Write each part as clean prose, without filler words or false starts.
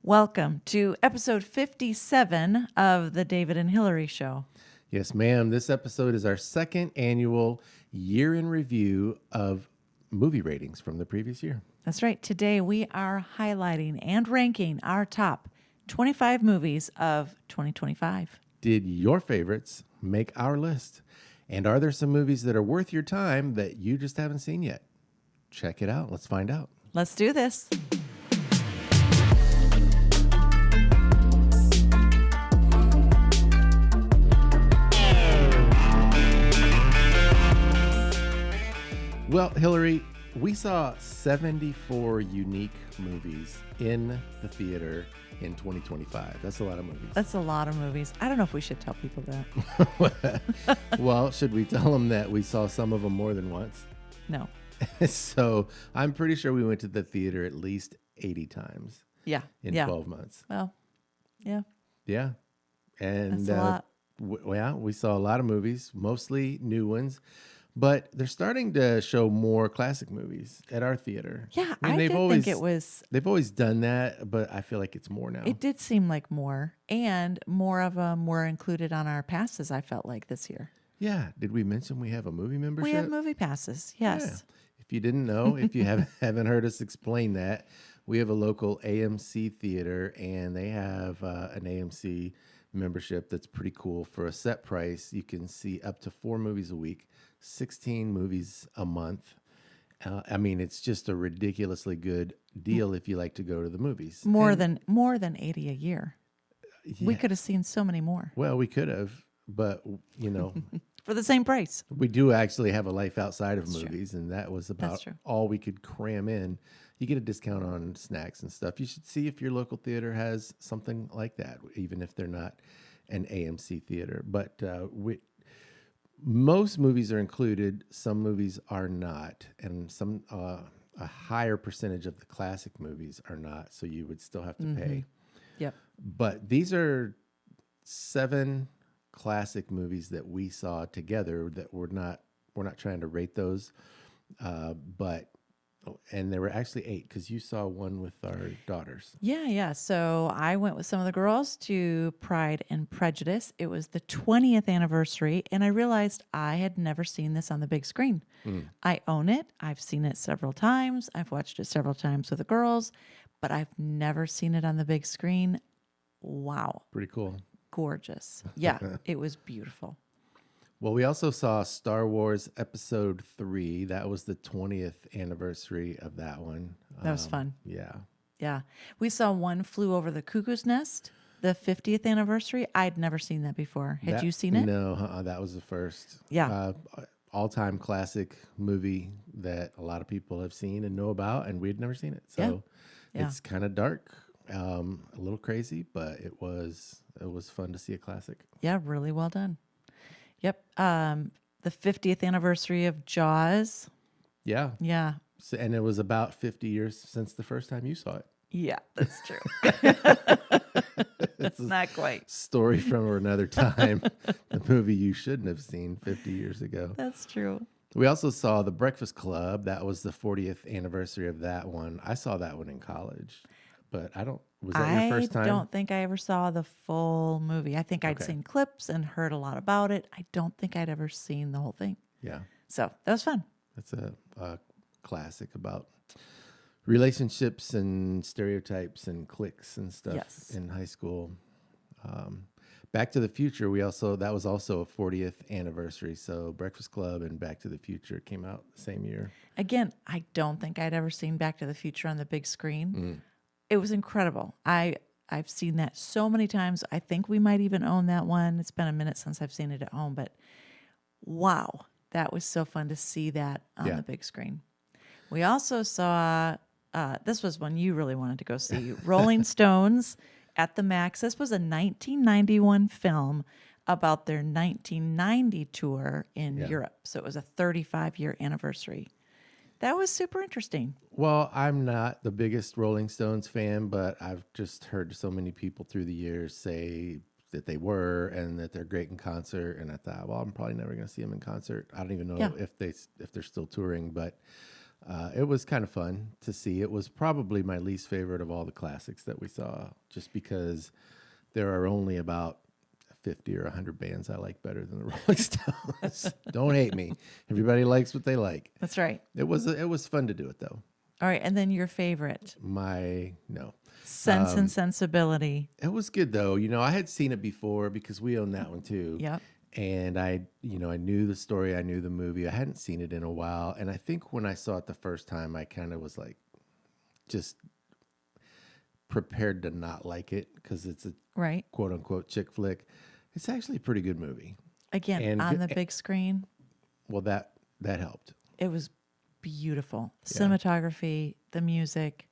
Welcome to episode 57 of the David and Hillary Show. Yes, ma'am. This episode is our second annual year in review of movie ratings from the previous year. That's right. Today we are highlighting and ranking our top 25 movies of 2025. Did your favorites make our list? And are there some movies that are worth your time that you just haven't seen yet? Check it out. Let's find out. Let's do this. Well, Hillary, we saw 74 unique movies in the theater in 2025. That's a lot of movies. That's a lot of movies. I don't know if we should tell people that. Well, should we tell them that we saw some of them more than once? No. So I'm pretty sure we went to the theater at least 80 times Yeah. in yeah. 12 months. Well, yeah. Yeah. And That's a lot. We saw a lot of movies, mostly new ones, but they're starting to show more classic movies at our theater. Yeah, I mean, I did think it was. They've always done that, but I feel like it's more now. It did seem like more, and more of them were included on our passes, I felt like, this year. Yeah. Did we mention we have a movie membership? We have movie passes, yes. Yeah. If you didn't know, if you haven't heard us explain that, we have a local AMC theater, and they have an AMC membership that's pretty cool. For a set price, you can see up to 4 movies a week, 16 movies a month. I mean, it's just a ridiculously good deal if you like to go to the movies. More than 80 a year. We Yeah. could have seen so many more Well, we could have, but for the same price. we do actually have a life outside of That's true. movies, and that was about true. all we could cram in. You get a discount on snacks and stuff. You should see if your local theater has something like that, even if they're not an AMC theater. But most movies are included. Some movies are not, and some a higher percentage of the classic movies are not. So you would still have to pay. Yep. But these are 7 classic movies that we saw together that we're not trying to rate those, and there were actually 8 because you saw one with our daughters. Yeah. So I went with some of the girls to Pride and Prejudice. It was the 20th anniversary, and I realized I had never seen this on the big screen. I own it. I've seen it several times. I've watched it several times with the girls, but I've never seen it on the big screen. Wow. Pretty cool. Gorgeous. Yeah, it was beautiful. Well, we also saw Star Wars Episode 3. That was the 20th anniversary of that one. That was fun. Yeah. Yeah. We saw One Flew Over the Cuckoo's Nest, the 50th anniversary. I'd never seen that before. Had you seen it? No, that was the first. Yeah. All-time classic movie that a lot of people have seen and know about, and we'd never seen it. So Yeah. it's kind of dark, a little crazy, but it was fun to see a classic. Yeah, really well done. Yep. The 50th anniversary of Jaws. Yeah. Yeah. So, and it was about 50 years since the first time you saw it. Yeah, that's true. It's not quite. Story from another time, the movie you shouldn't have seen 50 years ago. That's true. We also saw The Breakfast Club. That was the 40th anniversary of that one. I saw that one in college, but was that your first time? I don't think I ever saw the full movie. I think I'd Okay. seen clips and heard a lot about it. I don't think I'd ever seen the whole thing. Yeah, So that was fun. that's a classic about relationships and stereotypes and cliques and stuff Yes. in high school. Back to the Future, that was also a 40th anniversary. So Breakfast Club and Back to the Future came out the same year. Again, I don't think I'd ever seen Back to the Future on the big screen. Mm. It was incredible. I've seen that so many times. I think we might even own that one. It's been a minute since I've seen it at home, but wow, that was so fun to see that on Yeah. the big screen. We also saw, this was one you really wanted to go see, Rolling Stones at the Max. This was a 1991 film about their 1990 tour in Europe. So it was a 35-year anniversary. That was super interesting. Well, I'm not the biggest Rolling Stones fan, but I've just heard so many people through the years say that they were and that they're great in concert. And I thought, well, I'm probably never going to see them in concert. I don't even know Yeah. if they're still touring, but It was kind of fun to see. It was probably my least favorite of all the classics that we saw, just because there are only about 50 or 100 bands I like better than the Rolling Stones. Don't hate me. Everybody likes what they like. That's right. It was fun to do it though. All right. And then your favorite, No. Sense and Sensibility. It was good though. You know, I had seen it before because we own that one too. Yep. And I knew the story, I knew the movie. I hadn't seen it in a while. And I think when I saw it the first time, I kind of was like, just prepared to not like it because it's a Right. quote unquote chick flick. It's actually a pretty good movie. Again, And on the big screen, well, that helped. it was beautiful. Yeah. Cinematography, the music.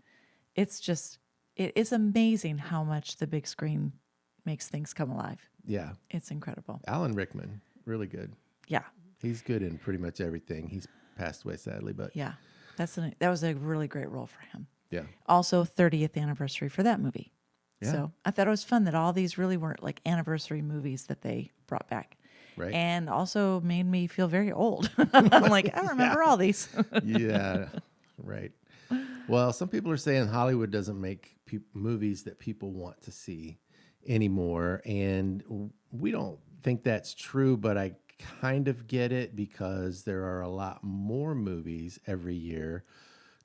It's just, it is amazing how much the big screen makes things come alive. Yeah. It's incredible. Alan Rickman, really good. Yeah. He's good in pretty much everything. He's passed away sadly, but Yeah. That was a really great role for him. yeah. Also, 30th anniversary for that movie. Yeah. So I thought it was fun that all these really weren't like anniversary movies that they brought back. Right. And also made me feel very old. I'm like, I remember all these. Yeah. Right. Well, some people are saying Hollywood doesn't make movies that people want to see anymore. And we don't think that's true, but I kind of get it because there are a lot more movies every year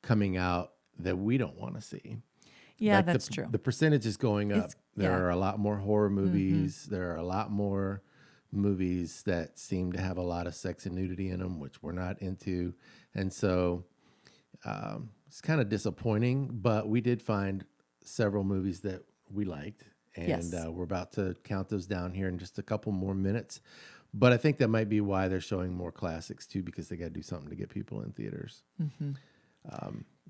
coming out that we don't want to see. Yeah, Like that's true. The percentage is going up. There yeah. are a lot more horror movies. There are a lot more movies that seem to have a lot of sex and nudity in them, which we're not into. And so it's kind of disappointing, but we did find several movies that we liked. And Yes. we're about to count those down here in just a couple more minutes. But I think that might be why they're showing more classics too, because they got to do something to get people in theaters.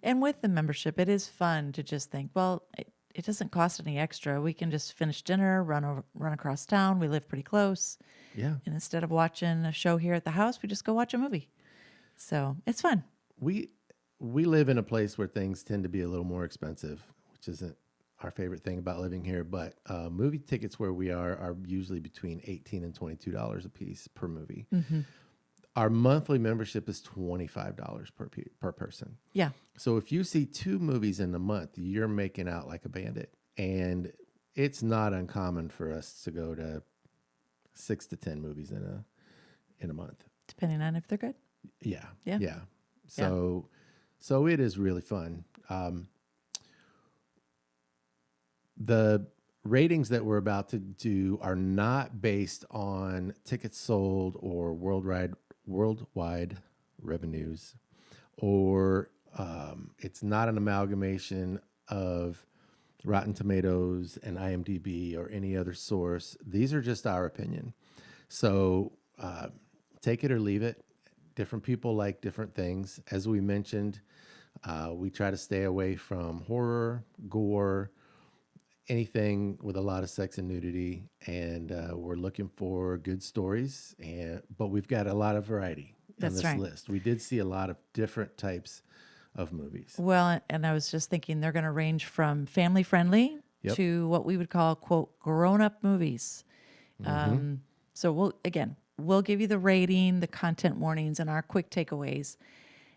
And with the membership, it is fun to just think, well, it doesn't cost any extra. We can just finish dinner, run across town. We live pretty close. Yeah. And instead of watching a show here at the house, we just go watch a movie. So it's fun. We live in a place where things tend to be a little more expensive, which isn't our favorite thing about living here. But movie tickets where we are usually between $18 and $22 a piece per movie. Mm-hmm. Our monthly membership is $25 per person. Yeah. So if you see 2 movies in a month, you're making out like a bandit. And it's not uncommon for us to go to 6 to 10 movies in a month. Depending on if they're good. Yeah. Yeah. Yeah. So it is really fun. The ratings that we're about to do are not based on tickets sold or worldwide revenues, or it's not an amalgamation of Rotten Tomatoes and IMDb or any other source. These are just our opinion. So take it or leave it. Different people like different things. As we mentioned, we try to stay away from horror, gore, anything with a lot of sex and nudity, and we're looking for good stories. But we've got a lot of variety on this list. We did see a lot of different types of movies. Well, and I was just thinking they're going to range from family friendly to what we would call, quote, grown up movies. So we'll give you the rating, the content warnings, and our quick takeaways.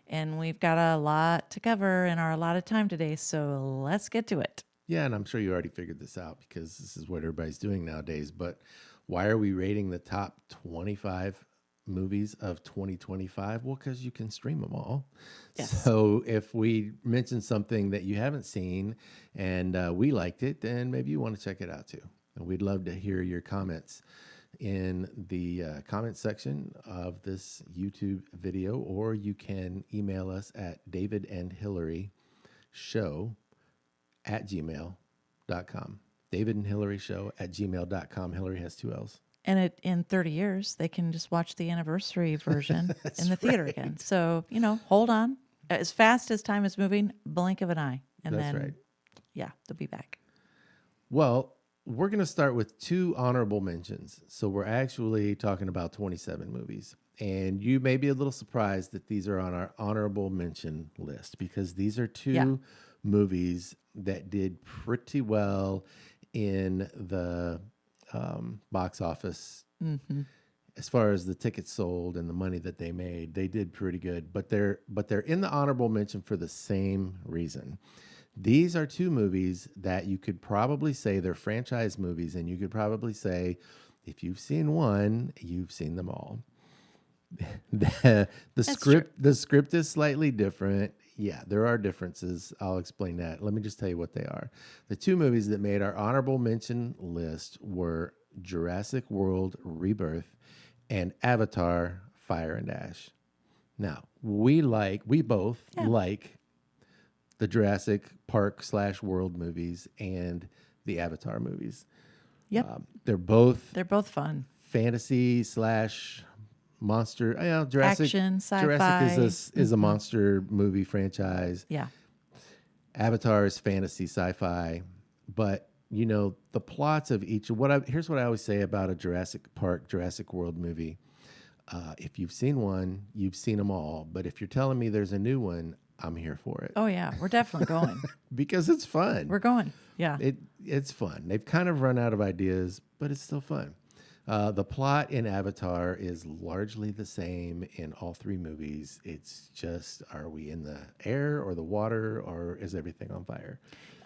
And we've got a lot to cover in our allotted time today. So let's get to it. Yeah, and I'm sure you already figured this out because this is what everybody's doing nowadays. But why are we rating the top 25 movies of 2025? Well, because you can stream them all. Yes. So if we mention something that you haven't seen and we liked it, then maybe you want to check it out too. And we'd love to hear your comments in the comment section of this YouTube video, or you can email us at davidandhillaryshow@gmail.com. davidandhillaryshow@gmail.com. Hillary has 2 L's. And in 30 years, they can just watch the anniversary version in the theater again. So, hold on. As fast as time is moving, blink of an eye. And That's then, right. yeah, they'll be back. Well, we're going to start with 2 honorable mentions. So we're actually talking about 27 movies. And you may be a little surprised that these are on our honorable mention list because these are 2 movies that did pretty well in the box office. as far as the tickets sold and the money that they made, they did pretty good. But they're in the honorable mention for the same reason. These are two movies that you could probably say they're franchise movies, and you could probably say if you've seen one, you've seen them all. the That's true. script is slightly different. Yeah, there are differences. I'll explain that. Let me just tell you what they are. The two movies that made our honorable mention list were Jurassic World Rebirth and Avatar Fire and Ash. Now, we both Yeah. like the Jurassic Park / World movies and the Avatar movies. Yep. They're both They're both fun. fantasy / monster. Jurassic Action, Jurassic sci-fi. is a monster movie franchise. Yeah. Avatar is fantasy sci-fi, but the plots of each. Here's what I always say about a Jurassic Park, Jurassic World movie. If you've seen one, you've seen them all. But if you're telling me there's a new one, I'm here for it Oh yeah, we're definitely going. because it's fun. We're going. Yeah. It's fun. They've kind of run out of ideas, but it's still fun. The plot in Avatar is largely the same in all three movies. It's just, are we in the air or the water, or is everything on fire?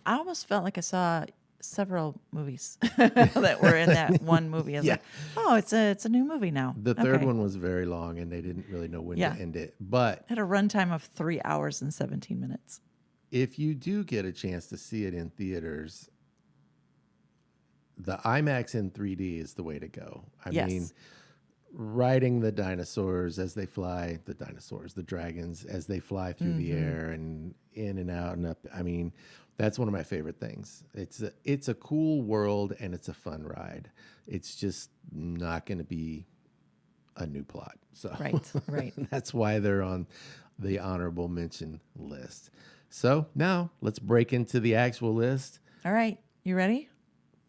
I almost felt like I saw several movies that were in that one movie. I was Yeah. like, oh, it's a new movie now. The third Okay. one was very long, and they didn't really know when Yeah. to end it. But Had a runtime of 3 hours and 17 minutes. if you do get a chance to see it in theaters, the IMAX in 3D is the way to go. I Yes. mean, riding the dinosaurs as they fly, the dragons as they fly through the air and in and out and up. I mean, that's one of my favorite things. It's a cool world and it's a fun ride. It's just not going to be a new plot. So Right, right. that's why they're on the honorable mention list. So now let's break into the actual list. All right. You ready?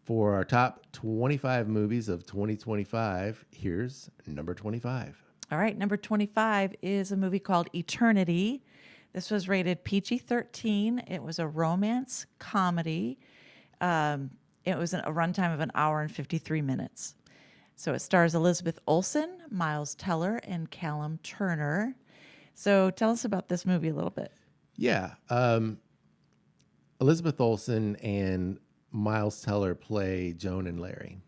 For our top 25 movies of 2025, here's number 25. All right. Number 25 is a movie called Eternity. This was rated PG-13. It was a romance comedy. It was a runtime of 1 hour and 53 minutes. So it stars Elizabeth Olsen, Miles Teller, and Callum Turner. So tell us about this movie a little bit. Yeah. Elizabeth Olsen and Miles Teller play Joan and Larry.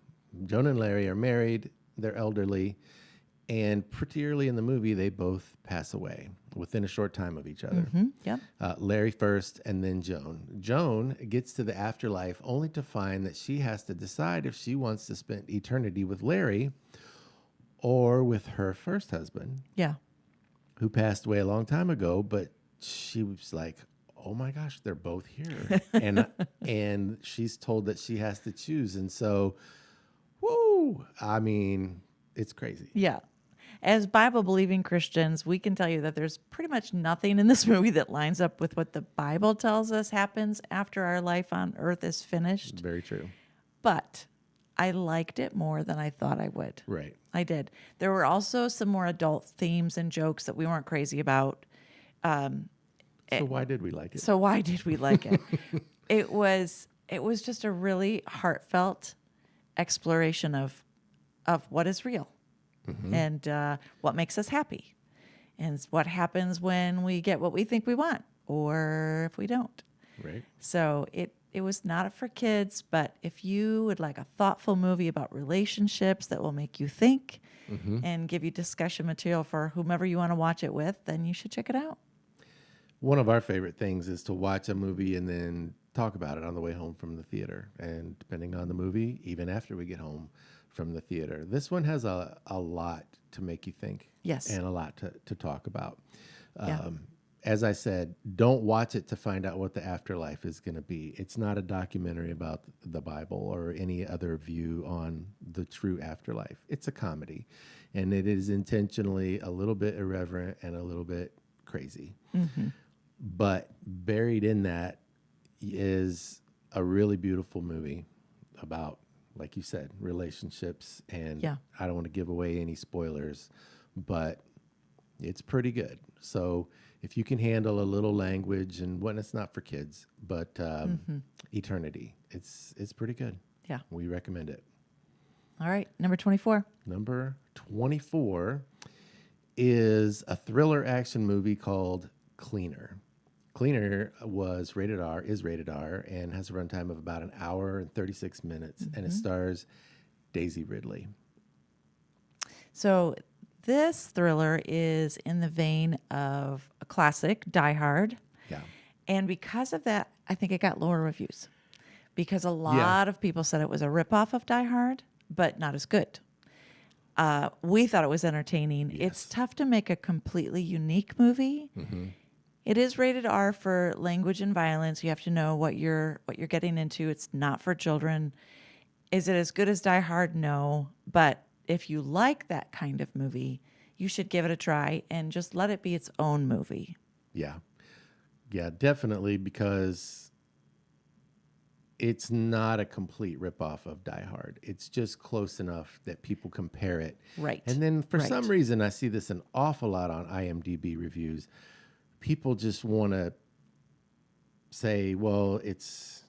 Joan and Larry are married, they're elderly, and pretty early in the movie, they both pass away within a short time of each other. Yep. Larry first, and then Joan. Joan gets to the afterlife only to find that she has to decide if she wants to spend eternity with Larry or with her first husband, Yeah. who passed away a long time ago, but she was like, oh my gosh, they're both here. And she's told that she has to choose. And so, woo, I mean, it's crazy. Yeah. As Bible believing Christians, we can tell you that there's pretty much nothing in this movie that lines up with what the Bible tells us happens after our life on earth is finished. Very true. But I liked it more than I thought I would. Right. I did. There were also some more adult themes and jokes that we weren't crazy about. So why did we like it? So why did we like it? It was just a really heartfelt exploration of what is real and what makes us happy and what happens when we get what we think we want or if we don't. Right. So it was not for kids, but if you would like a thoughtful movie about relationships that will make you think and give you discussion material for whomever you want to watch it with, then you should check it out. One of our favorite things is to watch a movie and then talk about it on the way home from the theater. And depending on the movie, even after we get home from the theater. This one has a lot to make you think. Yes. And a lot to talk about. Yeah. As I said, don't watch it to find out what the afterlife is going to be. It's not a documentary about the Bible or any other view on the true afterlife. It's a comedy. And it is intentionally a little bit irreverent and a little bit crazy. But buried in that is a really beautiful movie about, like you said, relationships. And Yeah. I don't want to give away any spoilers, but it's pretty good. So if you can handle a little language and when it's not for kids, but Eternity, it's pretty good. Yeah. We recommend it. All right. Number 24. Number 24 is a thriller action movie called Cleaner. Cleaner is rated R, and has a runtime of about an hour and 36 minutes, and it stars Daisy Ridley. So this thriller is in the vein of a classic, Die Hard. Yeah. And because of that, I think it got lower reviews because a lot of people said it was a ripoff of Die Hard, but not as good. We thought it was entertaining. It's tough to make a completely unique movie. It is rated R for language and violence. You have to know what you're getting into. It's not for children. Is it as good as Die Hard? No. But if you like that kind of movie, you should give it a try and just let it be its own movie. Yeah. Yeah, definitely, because it's not a complete ripoff of Die Hard. It's just close enough that people compare it. Right. And then for Right. some reason, I see this an awful lot on IMDb reviews. People just want to say, well, it's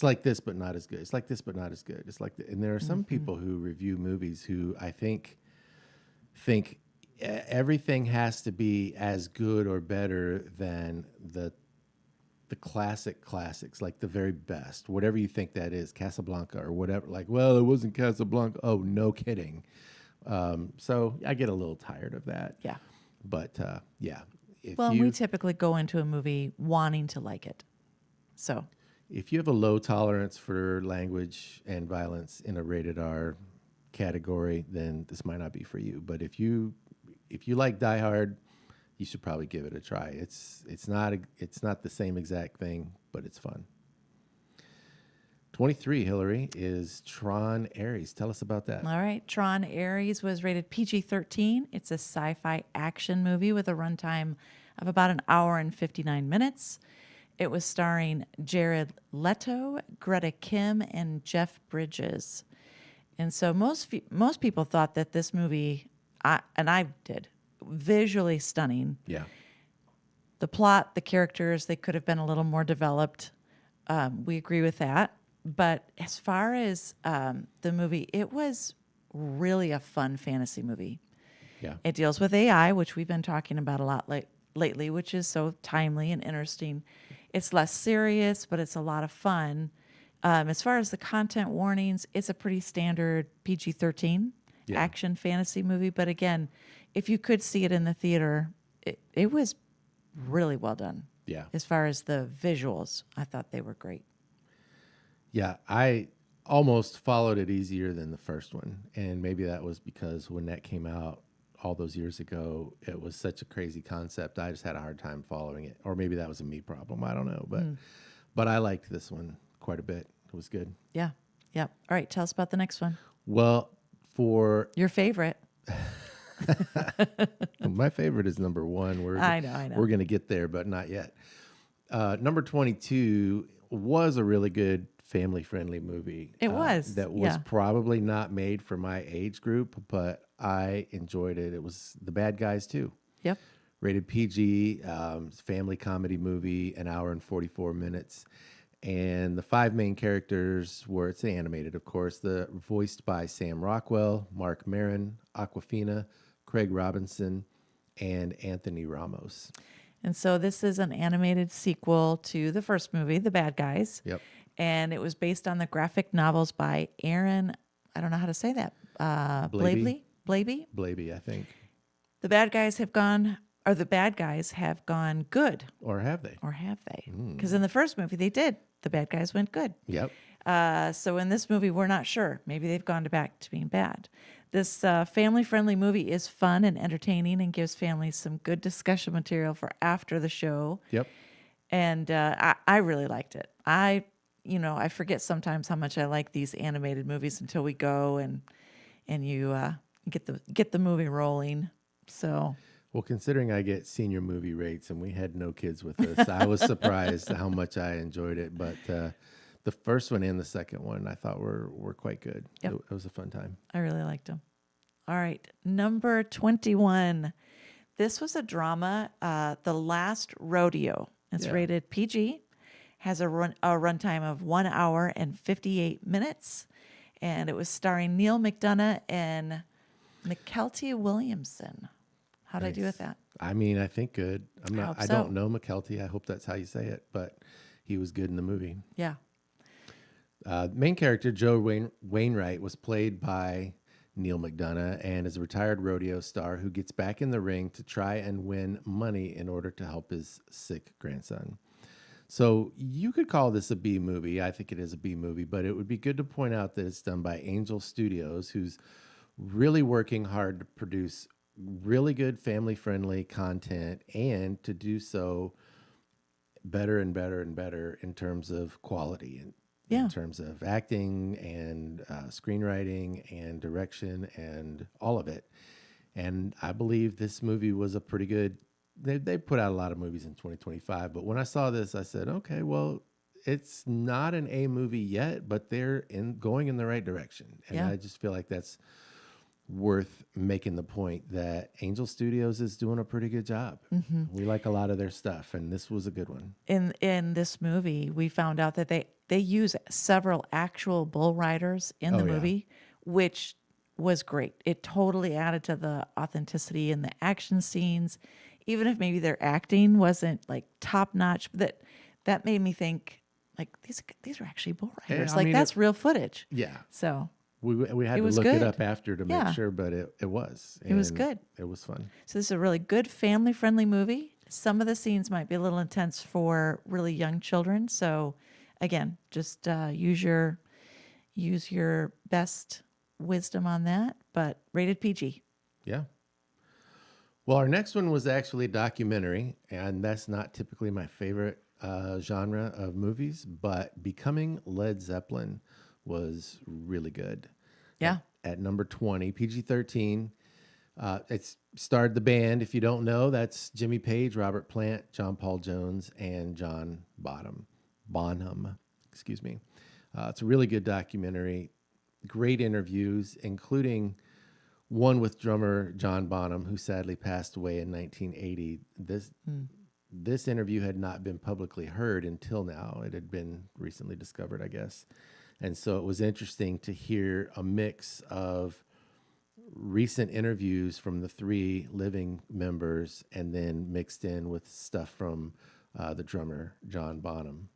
like this, but not as good. It's like this, but not as good. It's like, and there are some people who review movies who I think everything has to be as good or better than the classics, like the very best, whatever you think that is, Casablanca or whatever. Like, well, it wasn't Casablanca. Oh, no kidding. So I get a little tired of that. Yeah. But yeah, We typically go into a movie wanting to like it. So if you have a low tolerance for language and violence in a rated R category, then this might not be for you. But if you like Die Hard, you should probably give it a try. It's not the same exact thing, but it's fun. 23, Hillary, is Tron Ares. Tell us about that. all right. Tron Ares was rated PG-13. It's a sci-fi action movie with a runtime of about an hour and 59 minutes. It was starring Jared Leto, Greta Kim, and Jeff Bridges. And so most people thought that this movie, and I did, visually stunning. Yeah. The plot, the characters, they could have been a little more developed. We agree with that. But as far as the movie, it was really a fun fantasy movie. Yeah. It deals with AI, which we've been talking about a lot lately, which is so timely and interesting. It's less serious, but it's a lot of fun. As far as the content warnings, it's a pretty standard PG-13 action fantasy movie. But again, if you could see it in the theater, it was really well done. Yeah. As far as the visuals, I thought they were great. Yeah, I almost followed it easier than the first one. And maybe that was because when that came out all those years ago, it was such a crazy concept. I just had a hard time following it. Or maybe that was a me problem. I don't know. But I liked this one quite a bit. It was good. Yeah. Yep. All right. Tell us about the next one. Well, for Your favorite. my favorite is number 1. I know. We're going to get there, but not yet. Number 22 was a really good family-friendly movie. It was. That was probably not made for my age group, but I enjoyed it. It was The Bad Guys 2. Yep. Rated PG, family comedy movie, an hour and 44 minutes. And the 5 main characters were, it's animated, of course, voiced by Sam Rockwell, Mark Maron, Awkwafina, Craig Robinson, and Anthony Ramos. And so this is an animated sequel to the first movie, The Bad Guys. Yep. And it was based on the graphic novels by Aaron, I don't know how to say that, Blabey? Blabey. I think. The bad guys have gone good. Or have they? Or have they? Because in the first movie they did. The bad guys went good. Yep. So in this movie, we're not sure. Maybe they've gone back to being bad. This family-friendly movie is fun and entertaining and gives families some good discussion material for after the show. Yep. And I really liked it. I forget sometimes how much I like these animated movies until we go and you get the movie rolling. So. Well, considering I get senior movie rates and we had no kids with us, I was surprised how much I enjoyed it. But the first one and the second one I thought were quite good. Yep. It was a fun time. I really liked them. All right. Number 21. This was a drama, The Last Rodeo. It's rated PG, has a runtime of 1 hour and 58 minutes. and it was starring Neil McDonough and McKelty Williamson. How did I do with Nice. that? I mean, I think good. I hope I so. don't know McKelty. I hope that's how you say it, but he was good in the movie. Yeah. Main character Wainwright was played by Neil McDonough and is a retired rodeo star who gets back in the ring to try and win money in order to help his sick grandson. So you could call this a B movie. I think it is a B movie, but it would be good to point out that it's done by Angel Studios, who's really working hard to produce really good family friendly content and to do so better and better and better in terms of quality and in Yeah. terms of acting and screenwriting and direction and all of it. And I believe this movie was a pretty good. They put out a lot of movies in 2025, but when I saw this, I said, okay, well, it's not an A movie yet, but they're going in the right direction, and Yeah. I just feel like that's worth making the point that Angel Studios is doing a pretty good job. We like a lot of their stuff, and this was a good one. In this movie, we found out that they use several actual bull riders in the Oh, yeah. movie, which was great. It totally added to the authenticity in the action scenes, even if maybe their acting wasn't like top notch. That made me think like these are actually bull riders. I Like mean, that's real footage. Yeah, So we had It to was look it good. up after to make Yeah. sure, but it was. It was and good. It was fun. So this is a really good family friendly movie. Some of the scenes might be a little intense for really young children. So again, just use your best wisdom on that, but rated PG. Yeah. Well, our next one was actually a documentary, and that's not typically my favorite genre of movies, but Becoming Led Zeppelin was really good. Yeah. At number 20, PG 13. It's starred the band. If you don't know, that's Jimmy Page, Robert Plant, John Paul Jones, and John Bonham. Excuse me. It's a really good documentary. Great interviews, including one with drummer John Bonham, who sadly passed away in 1980. This interview had not been publicly heard until now. It had been recently discovered, I guess. And so it was interesting to hear a mix of recent interviews from the three living members and then mixed in with stuff from the drummer John Bonham.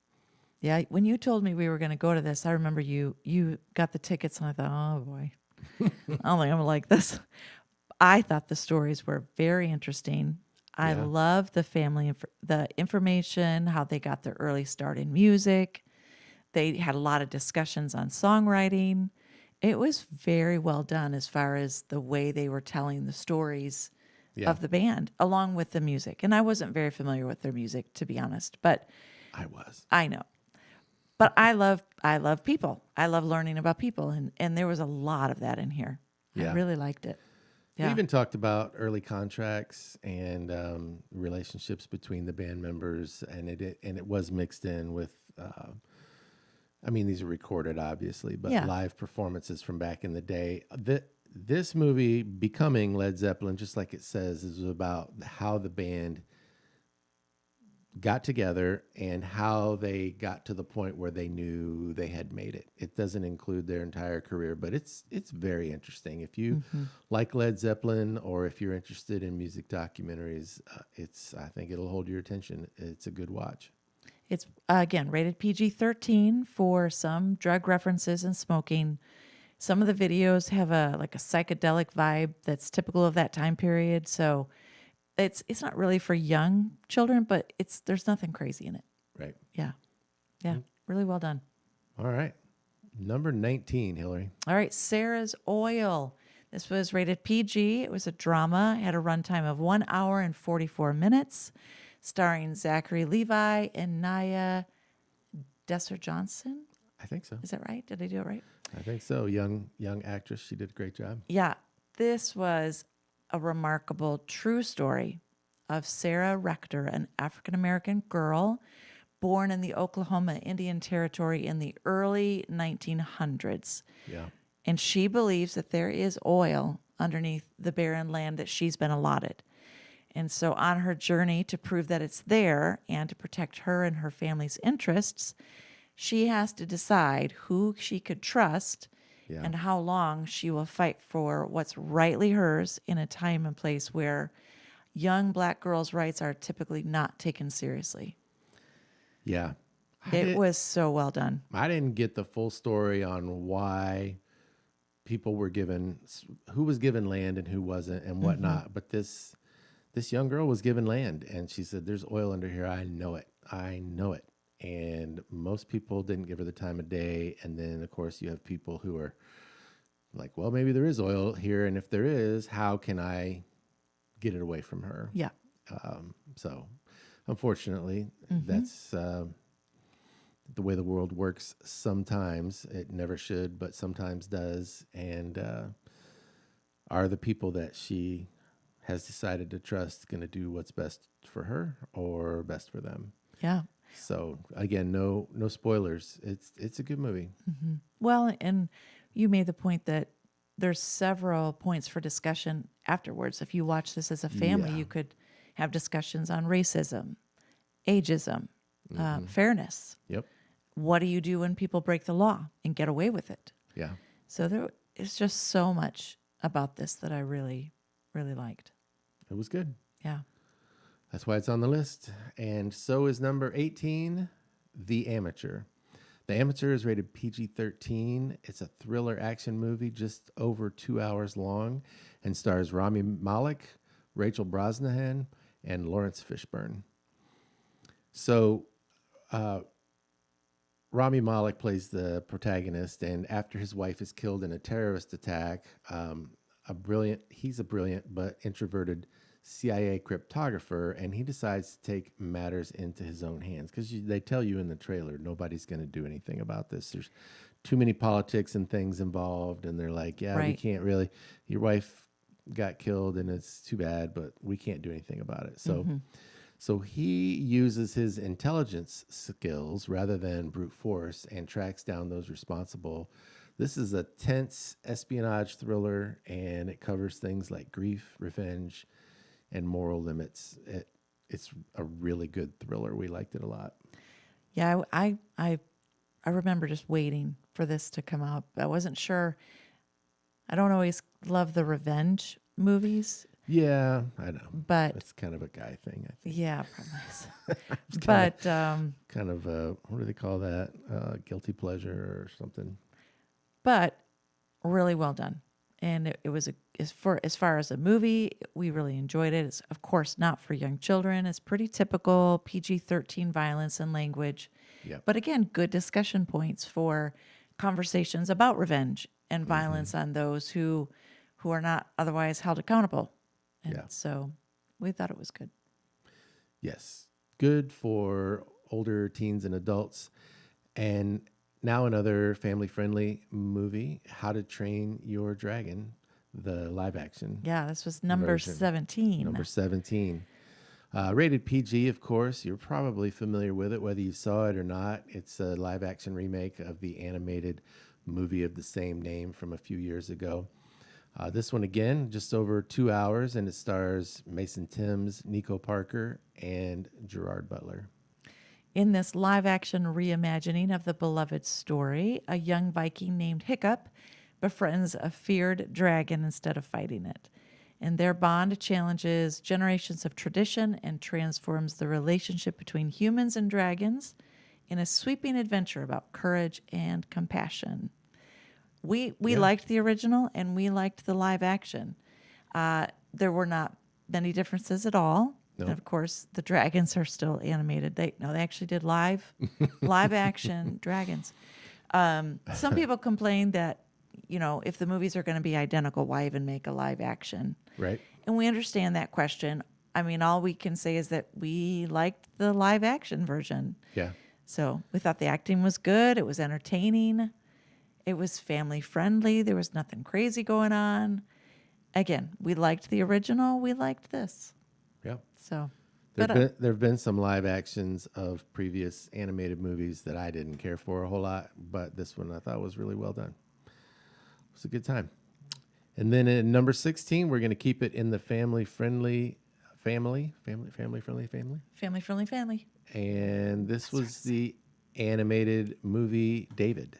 Yeah. When you told me we were going to go to this, I remember you got the tickets and I thought, oh boy, I don't think I'm gonna like this. I thought the stories were very interesting. I Yeah. love the the information, how they got their early start in music. They had a lot of discussions on songwriting. It was very well done as far as the way they were telling the stories Yeah. of the band, along with the music. And I wasn't very familiar with their music, to be honest, but I was. I know. But I love people. I love learning about people, and there was a lot of that in here. Yeah. I really liked it. We Yeah. even talked about early contracts and relationships between the band members, and it was mixed in with. I mean, these are recorded, obviously, but Yeah. live performances from back in the day. This movie, Becoming Led Zeppelin, just like it says, is about how the band got together and how they got to the point where they knew they had made it. It doesn't include their entire career, but it's very interesting. If you like Led Zeppelin or if you're interested in music documentaries, I think it'll hold your attention. It's a good watch. It's again rated PG-13 for some drug references and smoking. Some of the videos have a psychedelic vibe that's typical of that time period. So it's not really for young children, but there's nothing crazy in it. Right. Yeah. Yeah. Really well done. All right. Number 19, Hillary. All right, Sarah's Oil. This was rated PG. It was a drama, had a runtime of 1 hour and 44 minutes, starring Zachary Levi and Naya Desser Johnson. I think so. Is that right? Did I do it right? I think so. Young actress. She did a great job. Yeah, this was a remarkable true story of Sarah Rector, an African American girl born in the Oklahoma Indian Territory in the early 1900s. Yeah. And she believes that there is oil underneath the barren land that she's been allotted. And so, on her journey to prove that it's there and to protect her and her family's interests, she has to decide who she could trust Yeah. and how long she will fight for what's rightly hers in a time and place where young black girls' rights are typically not taken seriously. Yeah. It was so well done. I didn't get the full story on why people were given, who was given land and who wasn't and whatnot. But this young girl was given land, and she said, "There's oil under here. I know it. I know it." And most people didn't give her the time of day. And then, of course, you have people who are like, "Well, maybe there is oil here, and if there is, how can I get it away from her?" Yeah. So, unfortunately, that's the way the world works. Sometimes it never should, but sometimes does. And are the people that she has decided to trust going to do what's best for her or best for them? Yeah. So again, no spoilers. It's a good movie. Well, and you made the point that there's several points for discussion afterwards. If you watch this as a family, Yeah. you could have discussions on racism, ageism, fairness. Yep. What do you do when people break the law and get away with it? Yeah. So there is just so much about this that I really, really liked. It was good. Yeah. That's why it's on the list. And so is number 18, The Amateur. The Amateur is rated PG-13. It's a thriller action movie just over 2 hours long and stars Rami Malek, Rachel Brosnahan, and Lawrence Fishburne. So Rami Malek plays the protagonist, and after his wife is killed in a terrorist attack, he's a brilliant but introverted CIA cryptographer, and he decides to take matters into his own hands because they tell you in the trailer nobody's going to do anything about this. There's too many politics and things involved, and they're like, yeah, we Right. can't really. Your wife got killed, and it's too bad, but we can't do anything about it. So he uses his intelligence skills rather than brute force and tracks down those responsible. This is a tense espionage thriller, and it covers things like grief, revenge, and moral limits. It's a really good thriller. We liked it a lot. Yeah, I remember just waiting for this to come out. I wasn't sure. I don't always love the revenge movies, Yeah, I know. but That's kind of a guy thing, I think. yeah, probably. But Kind of what do they call that? Guilty pleasure or something. but really well done. And it was as far as a movie, we really enjoyed it. It's of course not for young children. It's pretty typical PG-13 violence and language. Yep. But again, good discussion points for conversations about revenge and violence on those who are not otherwise held accountable. And Yeah. so we thought it was good. Yes. Good for older teens and adults. And now another family-friendly movie, How to Train Your Dragon, the live action. Yeah, this was number Version. 17. Number 17. Rated PG, of course. You're probably familiar with it, whether you saw it or not. It's a live action remake of the animated movie of the same name from a few years ago. This one, again, just over 2 hours, and it stars Mason Thames, Nico Parker, and Gerard Butler. In this live action reimagining of the beloved story, a young Viking named Hiccup befriends a feared dragon instead of fighting it. And their bond challenges generations of tradition and transforms the relationship between humans and dragons in a sweeping adventure about courage and compassion. We liked the original and we liked the live action. There were not many differences at all. No. And of course, the dragons are still animated. They actually did live action dragons. Some people complain that, if the movies are going to be identical, why even make a live action? Right? And we understand that question. I mean, all we can say is that we liked the live action version. Yeah. So we thought the acting was good. It was entertaining. It was family friendly. There was nothing crazy going on. Again, we liked the original. We liked this. Yeah. So, There but have been some live actions of previous animated movies that I didn't care for a whole lot, but this one I thought was really well done. It was a good time. And then in number 16, we're going to keep it in the family friendly. family friendly. And this was the animated movie David.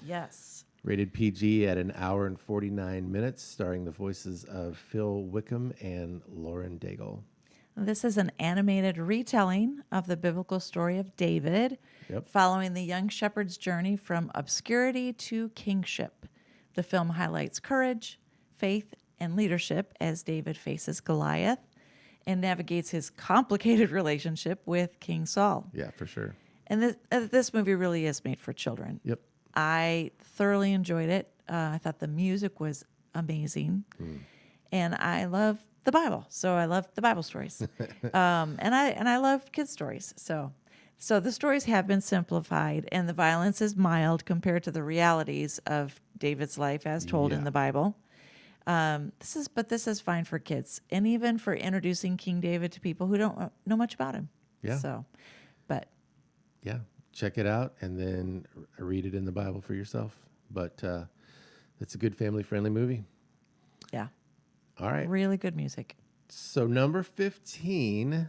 Yes. Rated PG at an hour and 49 minutes, starring the voices of Phil Wickham and Lauren Daigle. This is an animated retelling of the biblical story of David, Yep. following the young shepherd's journey from obscurity to kingship. The film highlights courage, faith, and leadership as David faces Goliath and navigates his complicated relationship with King Saul. Yeah, for sure. And this movie really is made for children. Yep. I thoroughly enjoyed it. I thought the music was amazing, and I love the Bible, so I love the Bible stories, and I love kids stories. So the stories have been simplified, and the violence is mild compared to the realities of David's life as told in Yeah. the Bible. This is fine for kids, and even for introducing King David to people who don't know much about him. Yeah. So, but Yeah, check it out and then read it in the Bible for yourself. But it's a good family-friendly movie. yeah, All right. really good music. So number 15,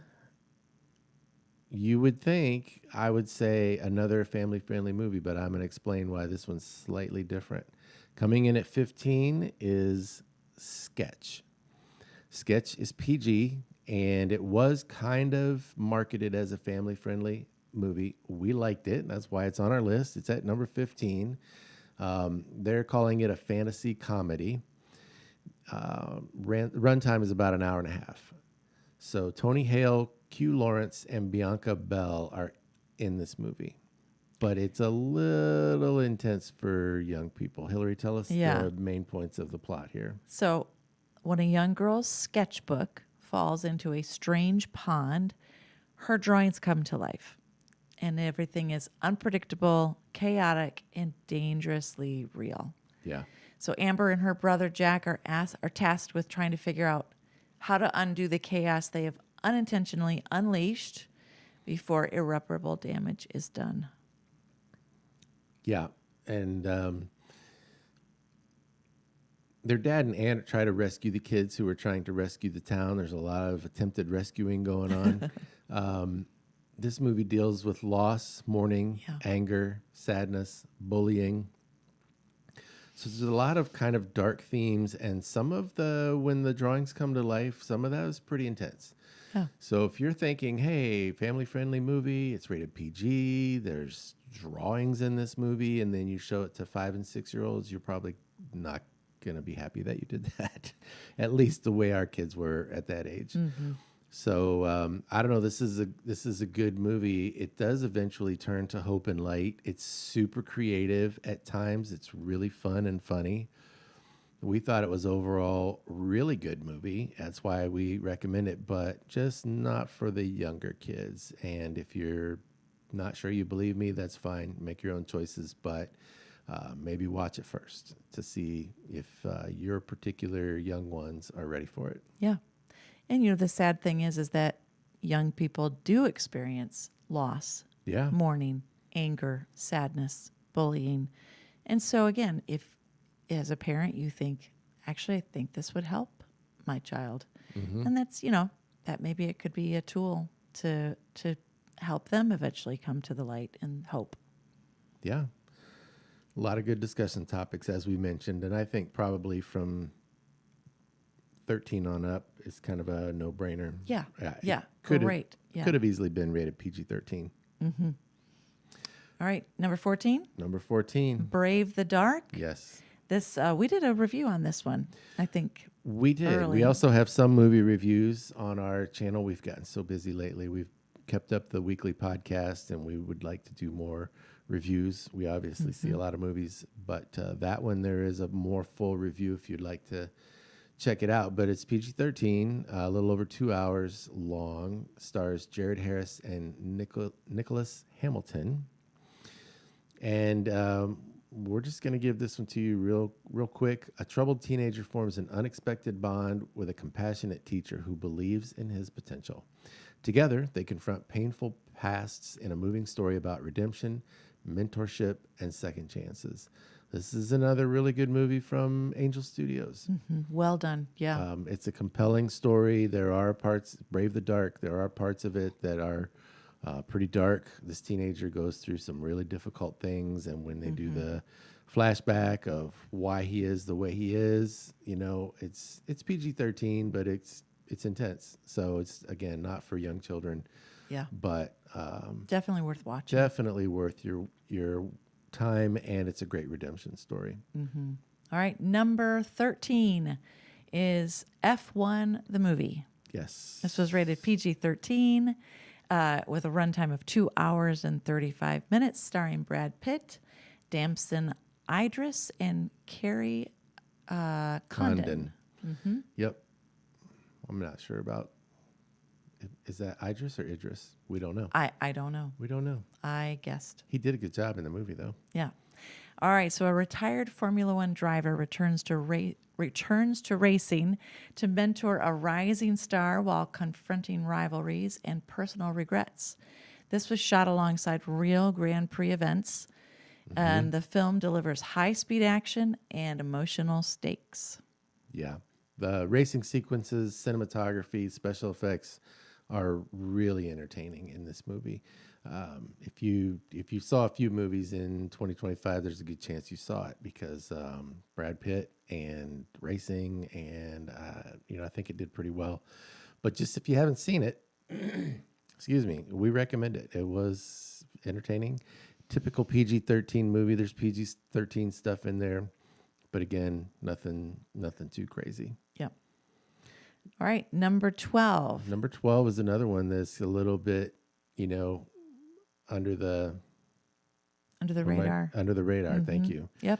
you would think I would say another family-friendly movie, but I'm going to explain why this one's slightly different. Coming in at 15 is Sketch. Sketch is PG, and it was kind of marketed as a family-friendly movie. We liked it. That's why it's on our list. It's at number 15. They're calling it a fantasy comedy. Runtime is about an hour and a half. So Tony Hale, Hugh Lawrence, and Bianca Bell are in this movie. But it's a little intense for young people. Hillary, tell us Yeah. the main points of the plot here. So, when a young girl's sketchbook falls into a strange pond, her drawings come to life. And everything is unpredictable, chaotic, and dangerously real. Yeah. So, Amber and her brother Jack are tasked with trying to figure out how to undo the chaos they have unintentionally unleashed before irreparable damage is done. Yeah. And their dad and aunt try to rescue the kids who are trying to rescue the town. There's a lot of attempted rescuing going on. This movie deals with loss, mourning, Yeah. anger, sadness, bullying. So there's a lot of kind of dark themes, and some of when the drawings come to life, some of that is pretty intense. Oh. So if you're thinking, hey, family-friendly movie, it's rated PG, there's drawings in this movie, and then you show it to 5 and 6-year-olds, you're probably not going to be happy that you did that, at least the way our kids were at that age. Mm-hmm. So I don't know. This is a good movie. It does eventually turn to hope and light. It's super creative at times. It's really fun and funny. We thought it was overall really good movie. That's why we recommend it, but just not for the younger kids. And if you're not sure you believe me, that's fine. Make your own choices, but maybe watch it first to see if your particular young ones are ready for it. Yeah. And the sad thing is that young people do experience loss, Yeah. mourning, anger, sadness, bullying. And so again, if as a parent you think, actually I think this would help my child. And that's, that maybe it could be a tool to help them eventually come to the light and hope. Yeah. A lot of good discussion topics, as we mentioned. And I think probably from 13 on up is kind of a no-brainer. Yeah. it Yeah. Could Great. Yeah. Could have easily been rated PG-13. All right. Number 14, Number 14. Brave the Dark. Yes. This we did a review on this one, I think. We did. Early. We also have some movie reviews on our channel. We've gotten so busy lately. We've kept up the weekly podcast, and we would like to do more reviews. We obviously see a lot of movies, but that one, there is a more full review if you'd like to check it out. But it's PG-13, a little over 2 hours long. Stars Jared Harris and Nicholas Hamilton. And we're just going to give this one to you real quick. A troubled teenager forms an unexpected bond with a compassionate teacher who believes in his potential. Together, they confront painful pasts in a moving story about redemption, mentorship, and second chances. This is another really good movie from Angel Studios. Well done. Yeah. It's a compelling story. There are parts, Brave the Dark, there are parts of it that are Pretty dark. This teenager goes through some really difficult things, and when they do the flashback of why he is the way he is, it's PG-13, but it's intense. So it's again not for young children, Yeah. but Definitely worth watching. definitely worth your time, and it's a great redemption story. All right. Number 13 is F1 the movie. Yes. This was rated PG-13 with a runtime of 2 hours and 35 minutes, starring Brad Pitt, Damson Idris, and Carrie Condon. Condon. Yep. I'm not sure about. Is that Idris or Idris? We don't know. I don't know. We don't know. I guessed. He did a good job in the movie, though. Yeah. All right. So a retired Formula One driver returns to racing to mentor a rising star while confronting rivalries and personal regrets. This was shot alongside real Grand Prix events, and the film delivers high-speed action and emotional stakes. Yeah. The racing sequences, cinematography, special effects are really entertaining in this movie. If you saw a few movies in 2025, there's a good chance you saw it because Brad Pitt and racing, and I think it did pretty well. But just if you haven't seen it, excuse me, we recommend it. It was entertaining. Typical PG-13 movie. There's PG-13 stuff in there, but again, nothing too crazy. Yep. All right. Number 12. Number 12 is another one that's a little bit, under the Radar. Under the radar. Thank you. Yep.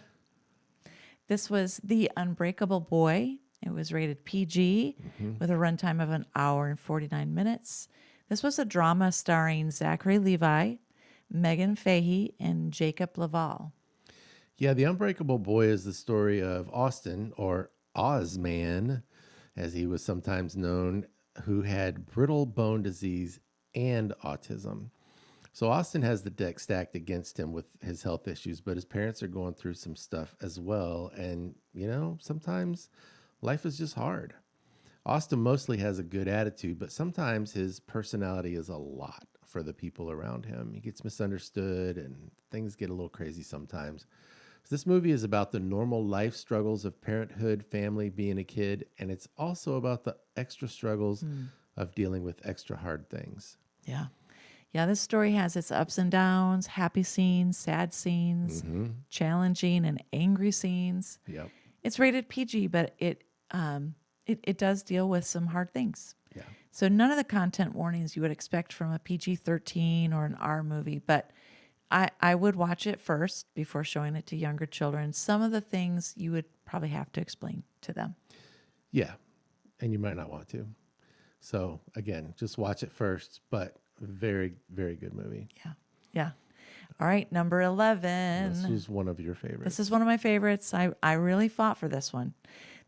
This was The Unbreakable Boy. It was rated PG with a runtime of 1 hour and 49 minutes. This was a drama starring Zachary Levi, Megan Fahey, and Jacob Laval. Yeah, The Unbreakable Boy is the story of Austin, or Ozman, as he was sometimes known, who had brittle bone disease and autism. So Austin has the deck stacked against him with his health issues, but his parents are going through some stuff as well. And, sometimes life is just hard. Austin mostly has a good attitude, but sometimes his personality is a lot for the people around him. He gets misunderstood and things get a little crazy sometimes. So this movie is about the normal life struggles of parenthood, family, being a kid, and it's also about the extra struggles of dealing with extra hard things. Yeah. Yeah, this story has its ups and downs, happy scenes, sad scenes, challenging and angry scenes. Yep. It's rated PG, but it does deal with some hard things. Yeah. So none of the content warnings you would expect from a PG-13 or an R movie, but I would watch it first before showing it to younger children. Some of the things you would probably have to explain to them. Yeah. And you might not want to. So again, just watch it first, but very, very good movie. Yeah. Yeah. All right. Number 11. This was one of your favorites. This is one of my favorites. I really fought for this one.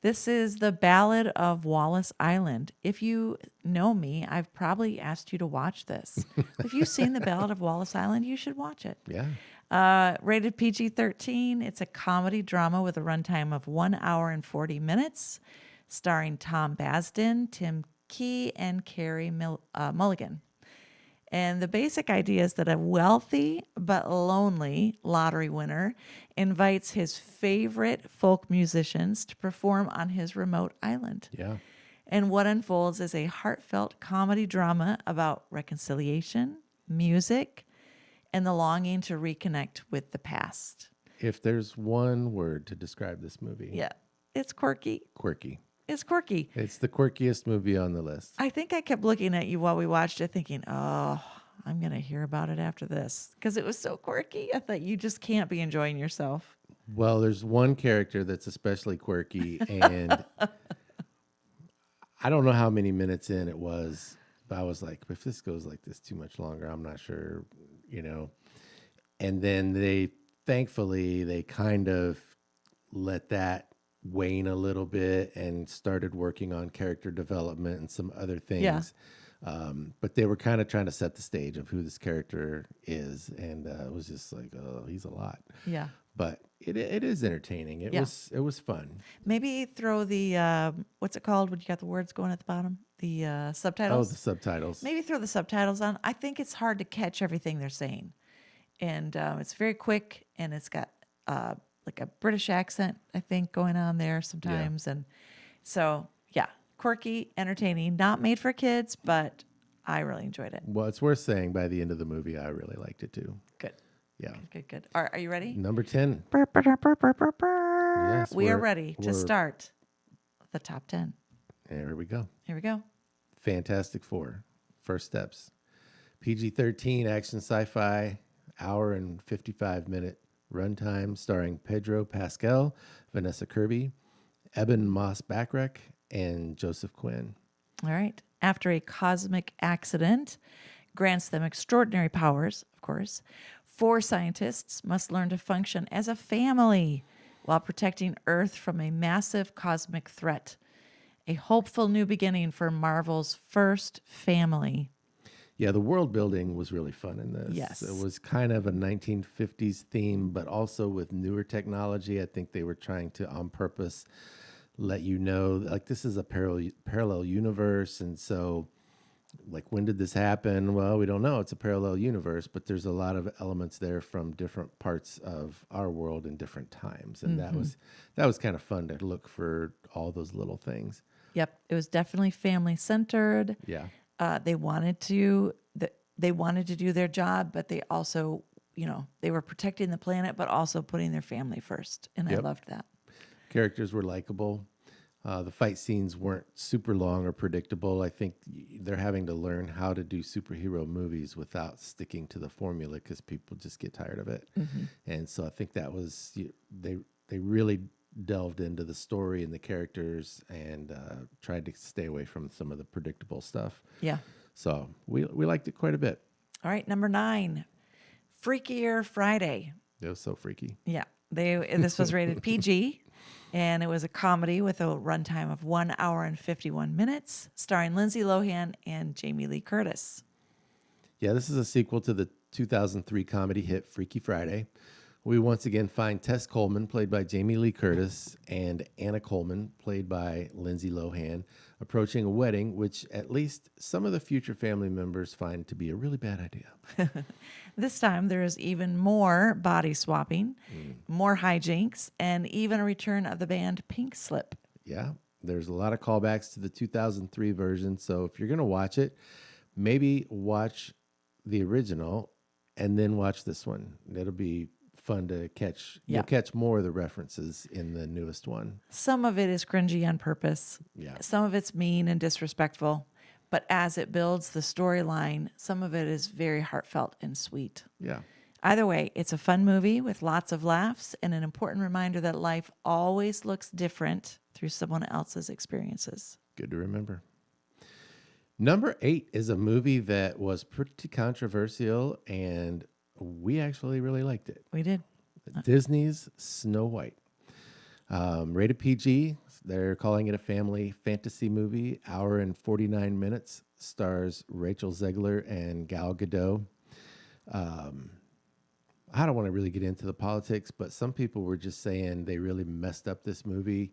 This is The Ballad of Wallace Island. If you know me, I've probably asked you to watch this. If you've seen The Ballad of Wallace Island, you should watch it. Yeah. Rated PG-13. It's a comedy drama with a runtime of 1 hour and 40 minutes, starring Tom Basden, Tim Key, and Carey Mulligan. And the basic idea is that a wealthy but lonely lottery winner invites his favorite folk musicians to perform on his remote island. Yeah. And what unfolds is a heartfelt comedy drama about reconciliation, music, and the longing to reconnect with the past. If there's one word to describe this movie, Yeah, it's quirky. quirky. It's quirky. It's the quirkiest movie on the list. I think I kept looking at you while we watched it thinking, oh, I'm going to hear about it after this because it was so quirky. I thought you just can't be enjoying yourself. Well, there's one character that's especially quirky, and I don't know how many minutes in it was, but I was like, if this goes like this too much longer, I'm not sure, And then thankfully, they kind of let that wane a little bit and started working on character development and some other things. Yeah. But they were kind of trying to set the stage of who this character is, and it was just like, oh, he's a lot. Yeah. But it is entertaining. Yeah. It was fun. Maybe throw the what's it called when you got the words going at the bottom? The Oh, the subtitles. subtitles. Maybe throw the subtitles on. I think it's hard to catch everything they're saying, and it's very quick, and it's got like a British accent, I think, going on there sometimes, and so yeah, quirky, entertaining, not made for kids, but I really enjoyed it. Well, it's worth saying by the end of the movie, I really liked it too. Good, Yeah. good, good. Are you ready? Number 10. Yes, We are ready to we're- start the top 10. There we go. Here we go. Fantastic Four. First steps. PG-13 action sci-fi, hour and 55-minute runtime, starring Pedro Pascal, Vanessa Kirby, Eben Moss Backrack, and Joseph Quinn. All right. After a cosmic accident grants them extraordinary powers, of course, four scientists must learn to function as a family while protecting Earth from a massive cosmic threat. A hopeful new beginning for Marvel's first family. Yeah, the world building was really fun in this. Yes. It was kind of a 1950s theme, but also with newer technology. I think they were trying to, on purpose, let you know, like, this is a parallel universe. And so, like, when did this happen? Well, we don't know. It's a parallel universe, but there's a lot of elements there from different parts of our world in different times. And that was kind of fun to look for all those little things. Yep, it was definitely family centered. Yeah. They wanted to do their job, but they also, they were protecting the planet, but also putting their family first, and I Yep. loved that. Characters were likable. The fight scenes weren't super long or predictable. I think they're having to learn how to do superhero movies without sticking to the formula because people just get tired of it. And so I think that was they really delved into the story and the characters and tried to stay away from some of the predictable stuff. Yeah. So we liked it quite a bit. All right, number 9, Freakier Friday. It was so freaky. Yeah, this was rated PG, and it was a comedy with a runtime of 1 hour and 51 minutes, starring Lindsay Lohan and Jamie Lee Curtis. Yeah, this is a sequel to the 2003 comedy hit Freaky Friday. We once again find Tess Coleman, played by Jamie Lee Curtis, and Anna Coleman, played by Lindsay Lohan, approaching a wedding, which at least some of the future family members find to be a really bad idea. This time, there is even more body swapping, more hijinks, and even a return of the band Pink Slip. Yeah, there's a lot of callbacks to the 2003 version. So if you're going to watch it, maybe watch the original and then watch this one. It'll be fun to catch. Yeah. You'll catch more of the references in the newest one. Some of it is cringy on purpose. Yeah. Some of it's mean and disrespectful. But as it builds the storyline, some of it is very heartfelt and sweet. Yeah. Either way, it's a fun movie with lots of laughs and an important reminder that life always looks different through someone else's experiences. Good to remember. Number 8 is a movie that was pretty controversial, and we actually really liked it. We did. Disney's Snow White. Rated PG. They're calling it a family fantasy movie. Hour and 49 minutes. Stars Rachel Zegler and Gal Gadot. I don't want to really get into the politics, but some people were just saying they really messed up this movie.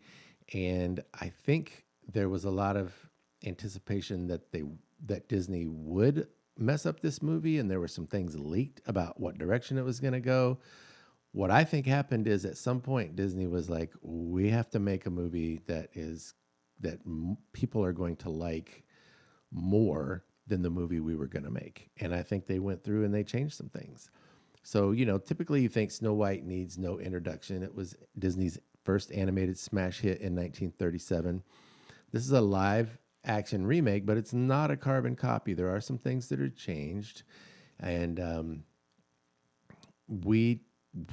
And I think there was a lot of anticipation that Disney would mess up this movie, and there were some things leaked about what direction it was going to go. What I think happened is at some point Disney was like, we have to make a movie that people are going to like more than the movie we were going to make. And I think they went through and they changed some things. So, typically you think Snow White needs no introduction. It was Disney's first animated smash hit in 1937. This is a live action remake, but it's not a carbon copy. There are some things that are changed, and we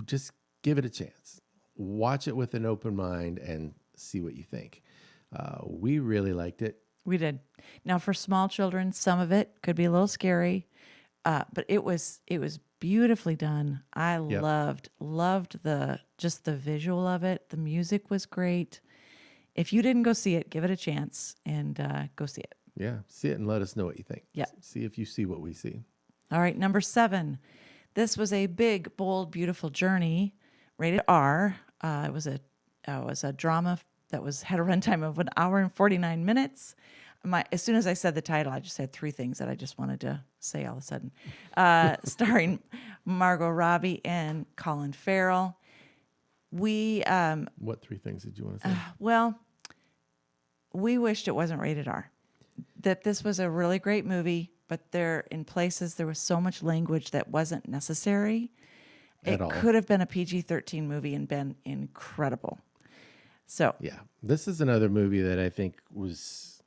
just give it a chance. Watch it with an open mind and see what you think. We really liked it. We did. Now, for small children, some of it could be a little scary, but it was beautifully done. I Yep. loved the visual of it. The music was great. If you didn't go see it, give it a chance and go see it. Yeah, see it and let us know what you think. Yeah. See if you see what we see. All right, number 7. This was a big, bold, beautiful journey, rated R. It was a drama that had a runtime of 1 hour and 49 minutes. As soon as I said the title, I just had 3 things that I just wanted to say all of a sudden. Starring Margot Robbie and Colin Farrell. What 3 things did you want to say? Well, we wished it wasn't rated R. That this was a really great movie, but in places there was so much language that wasn't necessary. At all. Could have been a PG-13 movie and been incredible. So, Yeah, this is another movie that I think was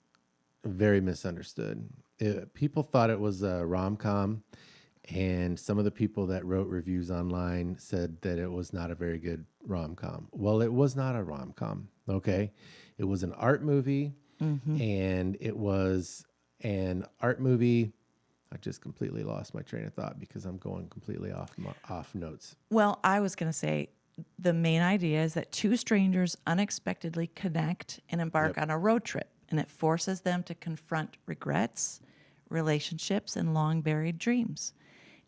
very misunderstood. People thought it was a rom-com, and some of the people that wrote reviews online said that it was not a very good rom-com. Well, it was not a rom-com, okay? It was an art movie, and it was an art movie. I just completely lost my train of thought because I'm going completely off notes. well, I was going to say the main idea is that 2 strangers unexpectedly connect and embark on a road trip, and it forces them to confront regrets, relationships, and long buried dreams.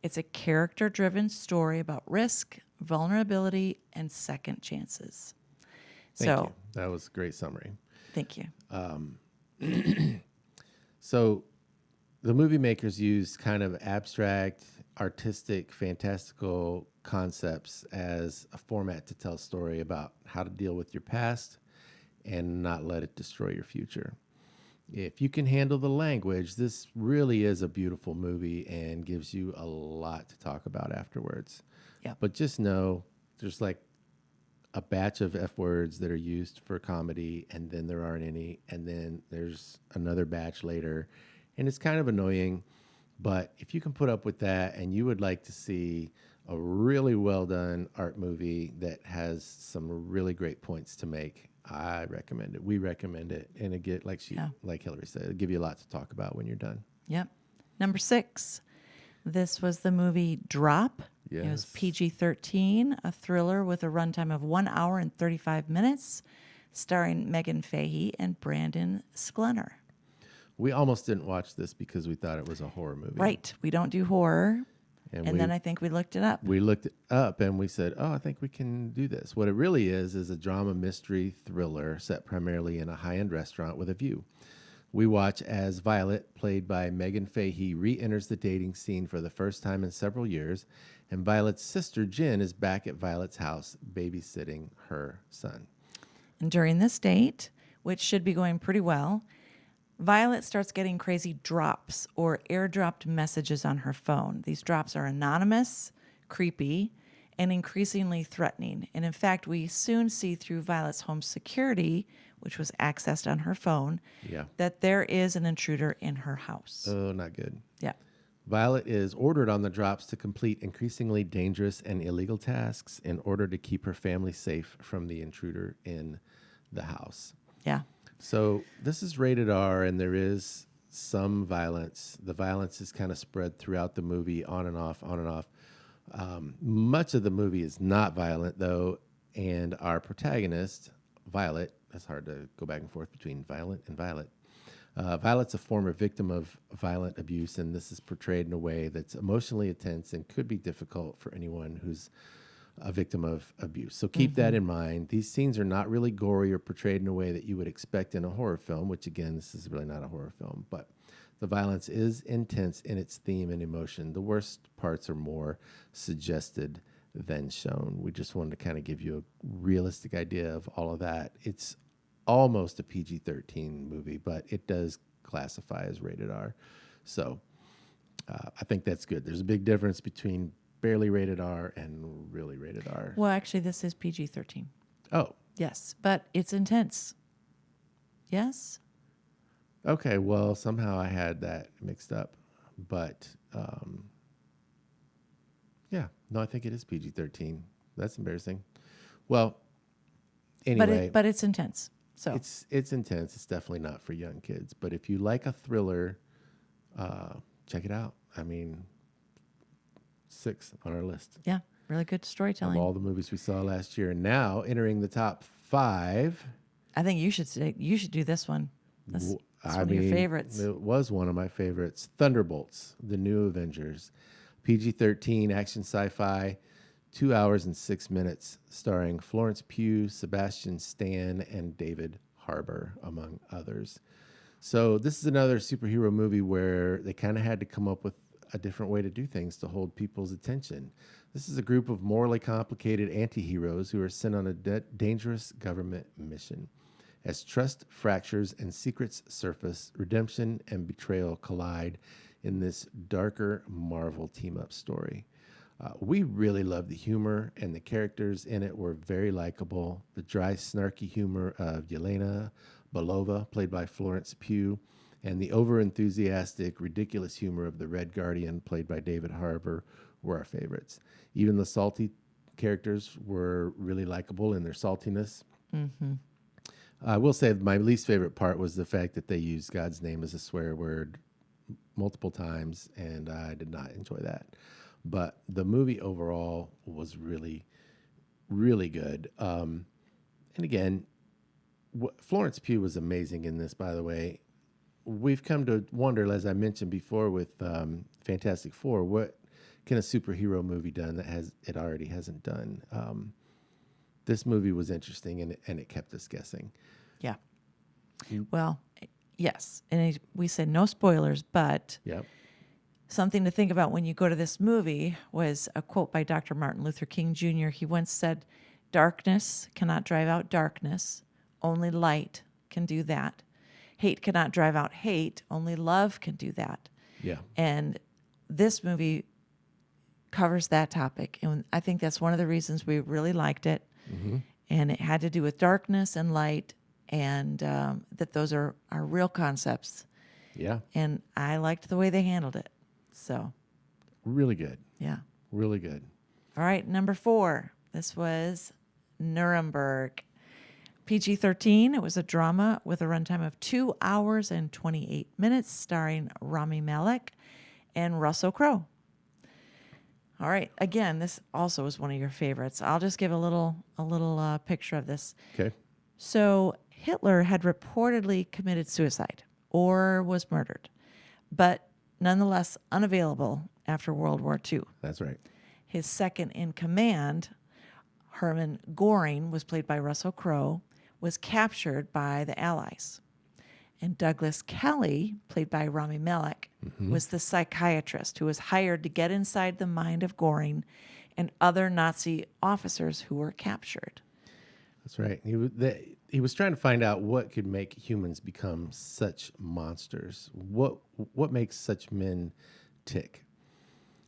It's a character driven story about risk, vulnerability, and second chances. Thank you. That was a great summary. Thank you. So the movie makers used kind of abstract, artistic, fantastical concepts as a format to tell a story about how to deal with your past and not let it destroy your future. If you can handle the language, this really is a beautiful movie and gives you a lot to talk about afterwards. Yeah. But just know there's like a batch of F words that are used for comedy, and then there aren't any, and then there's another batch later, and it's kind of annoying. But if you can put up with that and you would like to see a really well done art movie that has some really great points to make, I recommend it. We recommend it. And it like Hillary said, it'll give you a lot to talk about when you're done. Yep. Number 6. This was the movie Drop. It was Yes. PG-13, a thriller with a runtime of 1 hour and 35 minutes, starring Megan Fahey and Brandon Sklenar. We almost didn't watch this because we thought it was a horror movie. Right. We don't do horror. And then I think we looked it up. We looked it up and we said, oh, I think we can do this. What it really is a drama mystery thriller set primarily in a high-end restaurant with a view. We watch as Violet, played by Megan Fahey, re-enters the dating scene for the first time in several years, and Violet's sister, Jen, is back at Violet's house babysitting her son. And during this date, which should be going pretty well, Violet starts getting crazy drops or airdropped messages on her phone. These drops are anonymous, creepy, and increasingly threatening. And in fact, we soon see through Violet's home security, which was accessed on her phone, that there is an intruder in her house. Oh, not good. Yeah. Violet is ordered on the drops to complete increasingly dangerous and illegal tasks in order to keep her family safe from the intruder in the house. Yeah. So this is rated R, and there is some violence. The violence is kind of spread throughout the movie, on and off, on and off. Much of the movie is not violent, though, and our protagonist, Violet, that's hard to go back and forth between violent and Violet. Violet's a former victim of violent abuse, and this is portrayed in a way that's emotionally intense and could be difficult for anyone who's a victim of abuse. So keep that in mind. These scenes are not really gory or portrayed in a way that you would expect in a horror film, which again, this is really not a horror film, but the violence is intense in its theme and emotion. The worst parts are more suggested than shown. We just wanted to kind of give you a realistic idea of all of that. It's almost a PG-13 movie, but it does classify as rated R. So I think that's good. There's a big difference between barely rated R and really rated R. Well, actually, this is PG-13. Oh, Yes, but it's intense. Yes? okay. Well, somehow I had that mixed up, but yeah, no, I think it is PG-13. That's embarrassing. Well, anyway, But it's intense. So it's intense. It's definitely not for young kids. But if you like a thriller, check it out. I mean, 6 on our list yeah, really good of storytelling. all the movies we saw last year. And now entering the top 5. I think you should do this one. It's I one of your mean, favorites. it was one of my favorites. Thunderbolts, the new Avengers, PG-13 action sci-fi, 2 hours and 6 minutes, starring Florence Pugh, Sebastian Stan, and David Harbour, among others. So this is another superhero movie where they kind of had to come up with a different way to do things to hold people's attention. This is a group of morally complicated anti-heroes who are sent on a dangerous government mission. As trust fractures and secrets surface, redemption and betrayal collide in this darker Marvel team-up story. We really loved the humor, and the characters in it were very likable. The dry, snarky humor of Yelena Belova, played by Florence Pugh, and the over-enthusiastic, ridiculous humor of the Red Guardian, played by David Harbour, were our favorites. Even the salty characters were really likable in their saltiness. I will say my least favorite part was the fact that they used God's name as a swear word multiple times, and I did not enjoy that. But the movie overall was really, really good. And again, Florence Pugh was amazing in this, by the way. We've come to wonder, as I mentioned before with Fantastic Four, what can a superhero movie done that it already hasn't done? This movie was interesting, and it kept us guessing. Yeah. Well, yes. And we said no spoilers, but Yep. something to think about when you go to this movie was a quote by Dr. Martin Luther King Jr. He once said, "Darkness cannot drive out darkness. Only light can do that. Hate cannot drive out hate. Only love can do that." Yeah. And this movie covers that topic. And I think that's one of the reasons we really liked it. And it had to do with darkness and light, and that those are real concepts. Yeah. And I liked the way they handled it. So, Really good. yeah. Really good. All right, number 4. This was Nuremberg. PG-13. It was a drama with a runtime of 2 hours and 28 minutes, starring Rami Malek and Russell Crowe. All right. Again, this also was one of your favorites. I'll just give a little picture of this. Okay. So Hitler had reportedly committed suicide or was murdered, but nonetheless unavailable after World War II. That's right. His second in command, Hermann Goring, was played by Russell Crowe, was captured by the Allies. And Douglas Kelly, played by Rami Malek, was the psychiatrist who was hired to get inside the mind of Goring and other Nazi officers who were captured. That's right. He was trying to find out what could make humans become such monsters. What makes such men tick?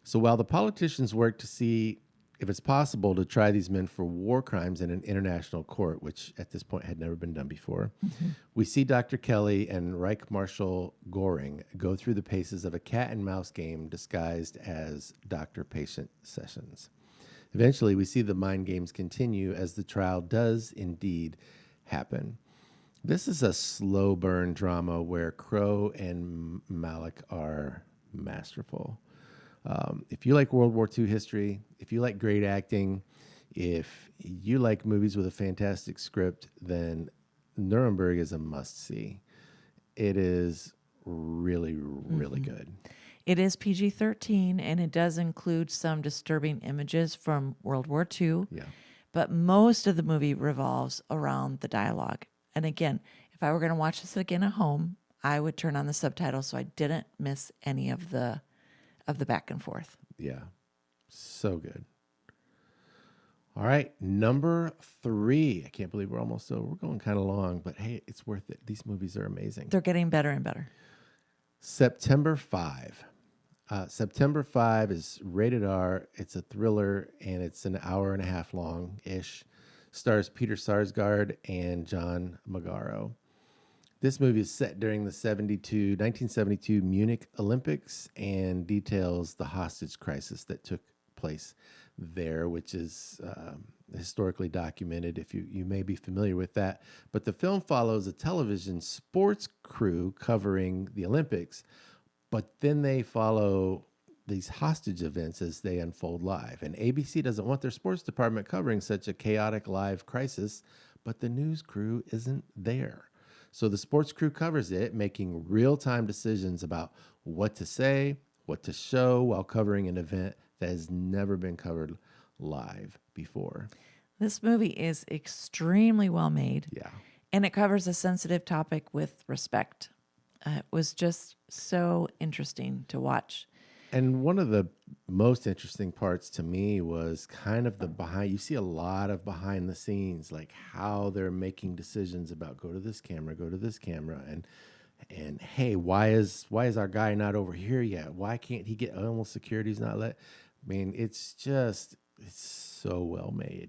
So while the politicians worked to see if it's possible to try these men for war crimes in an international court, which at this point had never been done before, we see Dr. Kelly and Reich Marshal Goring go through the paces of a cat and mouse game disguised as doctor-patient sessions. Eventually, we see the mind games continue as the trial does indeed happen. This is a slow burn drama where Crowe and Malik are masterful. If you like World War II history, if you like great acting, if you like movies with a fantastic script, then Nuremberg is a must-see. It is really, really good. It is PG-13, and it does include some disturbing images from World War II. Yeah. But most of the movie revolves around the dialogue. And again, if I were going to watch this again at home, I would turn on the subtitles so I didn't miss any of the back and forth. Yeah. So good. All right. Number 3. I can't believe we're almost over. We're going kind of long, but hey, it's worth it. These movies are amazing. They're getting better and better. September 5. September 5 is rated R. It's a thriller, and it's an hour and a half long-ish. Stars Peter Sarsgaard and John Magaro. This movie is set during the 1972 Munich Olympics and details the hostage crisis that took place there, which is historically documented, if you may be familiar with that. But the film follows a television sports crew covering the Olympics, but then they follow these hostage events as they unfold live. And ABC doesn't want their sports department covering such a chaotic live crisis, but the news crew isn't there. So the sports crew covers it, making real time decisions about what to say, what to show while covering an event that has never been covered live before. This movie is extremely well made, Yeah. and it covers a sensitive topic with respect. It was just so interesting to watch. And one of the most interesting parts to me was kind of the behind. You see a lot of behind the scenes, like how they're making decisions about go to this camera, go to this camera, and hey, why is our guy not over here yet? Why can't he get almost security's not let? I mean, it's so well made.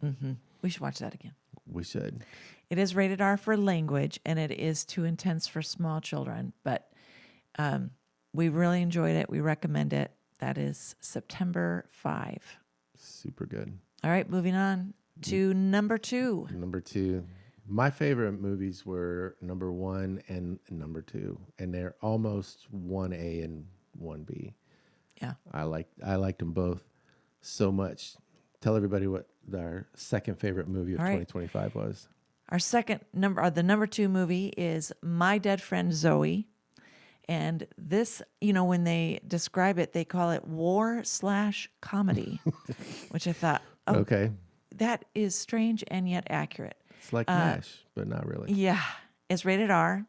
We should watch that again. We should. It is rated R for language, and it is too intense for small children, but we really enjoyed it. We recommend it. That is September 5. Super good. All right, moving on to number 2. Number 2. My favorite movies were number 1 and number 2, and they're almost 1A and 1B. Yeah. I liked them both so much. Tell everybody what our second favorite movie of All right. 2025 was. Our the number 2 movie is My Dead Friend Zoe. And this, when they describe it, they call it war/comedy, which I thought, oh, Okay. that is strange and yet accurate. It's like MASH, but not really. Yeah. It's rated R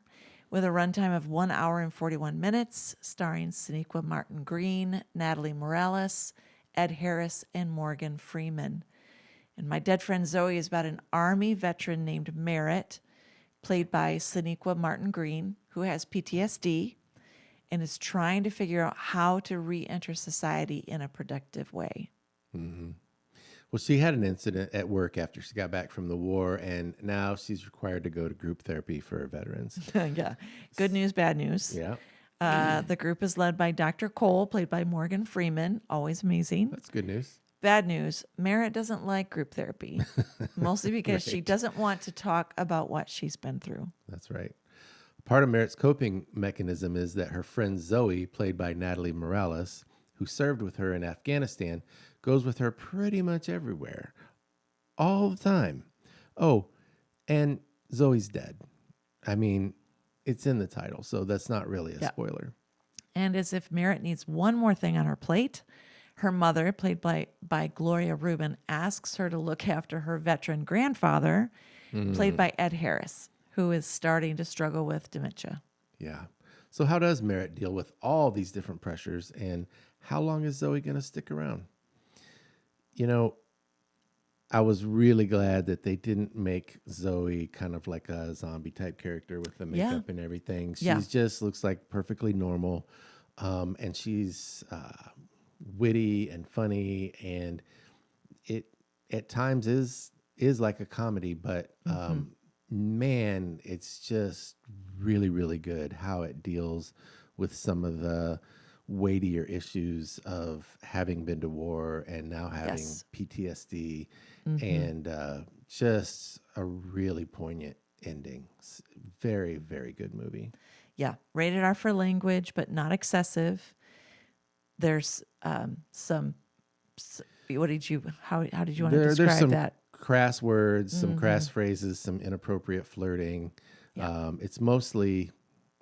with a runtime of 1 hour and 41 minutes, starring Sonequa Martin Green, Natalie Morales, Ed Harris, and Morgan Freeman. And My Dead Friend Zoe is about an Army veteran named Merritt, played by Sonequa Martin Green, who has PTSD and is trying to figure out how to re-enter society in a productive way. Well, she had an incident at work after she got back from the war, and now she's required to go to group therapy for veterans. Yeah. Good news, bad news. Yeah, The group is led by Dr. Cole, played by Morgan Freeman. Always amazing. that's good news. Bad news, Merritt doesn't like group therapy, mostly because she doesn't want to talk about what she's been through. That's right. Part of Merritt's coping mechanism is that her friend Zoe, played by Natalie Morales, who served with her in Afghanistan, goes with her pretty much everywhere, all the time. Oh, and Zoe's dead. I mean, it's in the title, so that's not really a Yeah. spoiler. And as if Merritt needs one more thing on her plate, her mother, played by Gloria Rubin, asks her to look after her veteran grandfather, played by Ed Harris, who is starting to struggle with dementia. Yeah. So how does Merritt deal with all these different pressures, and how long is Zoe going to stick around? You know, I was really glad that they didn't make Zoe kind of like a zombie type character with the Yeah. makeup and everything. She Yeah. just looks like perfectly normal. And she's witty and funny, and it at times is like a comedy, but man, it's just really, really good how it deals with some of the weightier issues of having been to war and now having Yes. PTSD, and just a really poignant ending. Very, very good movie. Yeah, rated R for language, but not excessive. There's what did you how did you want to There's describe some that? crass words, some crass phrases, some inappropriate flirting. Yeah. It's mostly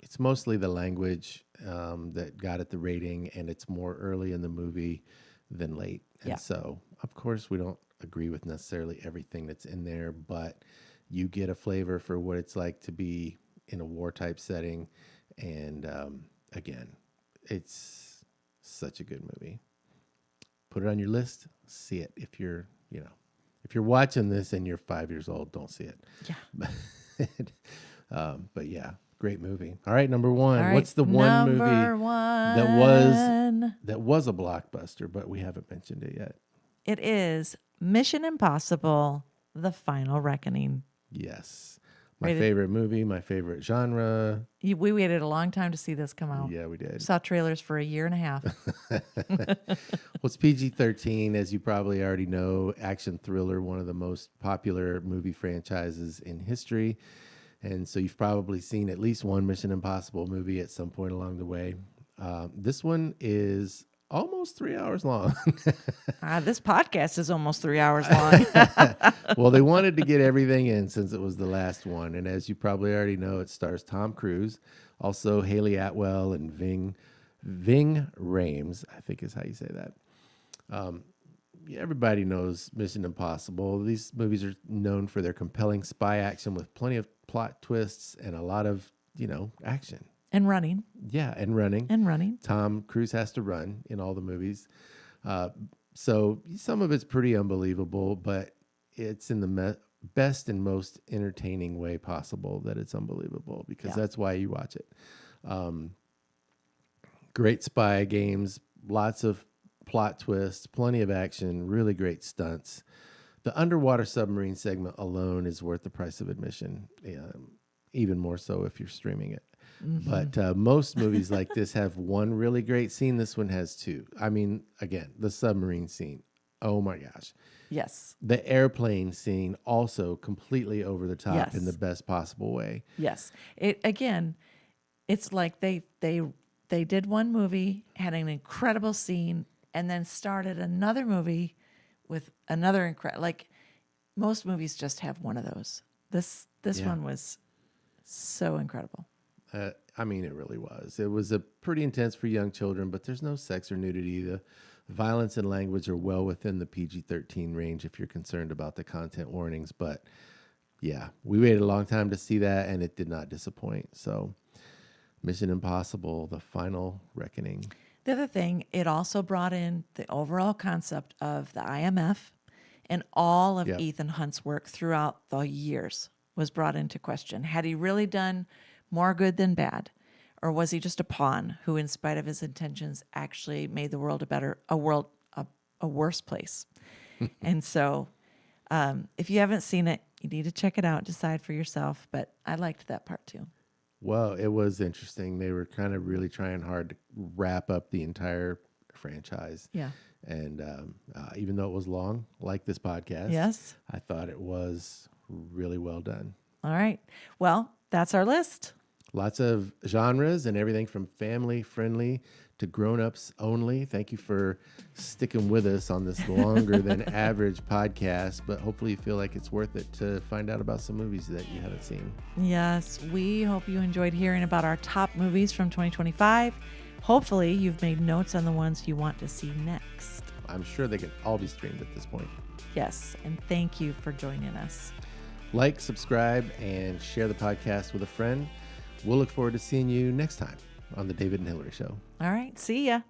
the language that got it the rating, and it's more early in the movie than late. And Yeah. so, of course, we don't agree with necessarily everything that's in there, but you get a flavor for what it's like to be in a war type setting. And again, it's such a good movie. Put it on your list. See it if you're watching this and you're 5 years old. Don't see it. Yeah. But yeah, great movie. All right, number 1. All right, What's the one movie number one. that was a blockbuster, but we haven't mentioned it yet? It is Mission Impossible: The Final Reckoning. Yes, my Rated- favorite movie, my favorite genre. We waited a long time to see this come out. Yeah, we did. Saw trailers for a year and a half. Well, it's PG-13, as you probably already know. Action thriller, one of the most popular movie franchises in history. And so you've probably seen at least one Mission Impossible movie at some point along the way. This one is almost 3 hours long. This podcast is almost 3 hours long. Well, they wanted to get everything in since it was the last one. And as you probably already know, it stars Tom Cruise, also Haley Atwell and Ving Rhames, I think is how you say that. Everybody knows Mission Impossible. These movies are known for their compelling spy action with plenty of plot twists and a lot of, action. And running. Yeah, and running. And running. Tom Cruise has to run in all the movies. So some of it's pretty unbelievable, but it's in the best and most entertaining way possible that it's unbelievable, because that's why you watch it. Great spy games, lots of plot twists, plenty of action, really great stunts. The underwater submarine segment alone is worth the price of admission, even more so if you're streaming it. But most movies like this have one really great scene. This one has two. I mean, again, the submarine scene. Oh my gosh. Yes. The airplane scene also completely over the top Yes. in the best possible way. Yes. It's like they did one movie, had an incredible scene, and then started another movie with another incredible. Like most movies just have one of those. This one was so incredible. I mean, it really was. It was a pretty intense for young children, but there's no sex or nudity. The violence and language are well within the PG-13 range if you're concerned about the content warnings. But yeah, we waited a long time to see that, and it did not disappoint. So Mission Impossible, The Final Reckoning. The other thing, it also brought in the overall concept of the IMF, and all of Ethan Hunt's work throughout the years was brought into question. Had he really done more good than bad, or was he just a pawn who, in spite of his intentions, actually made the world a worse place? And so, if you haven't seen it, you need to check it out, decide for yourself. But I liked that part too. Well, it was interesting. They were kind of really trying hard to wrap up the entire franchise. Yeah. And even though it was long, like this podcast, Yes. I thought it was really well done. All right. Well, that's our list. Lots of genres and everything from family friendly to grown-ups only. Thank you for sticking with us on this longer than average podcast, but hopefully you feel like it's worth it to find out about some movies that you haven't seen. Yes, we hope you enjoyed hearing about our top movies from 2025. Hopefully you've made notes on the ones you want to see next. I'm sure they can all be streamed at this point. Yes, and thank you for joining us. Like, subscribe, and share the podcast with a friend. We'll look forward to seeing you next time on the David and Hillary Show. All right, see ya.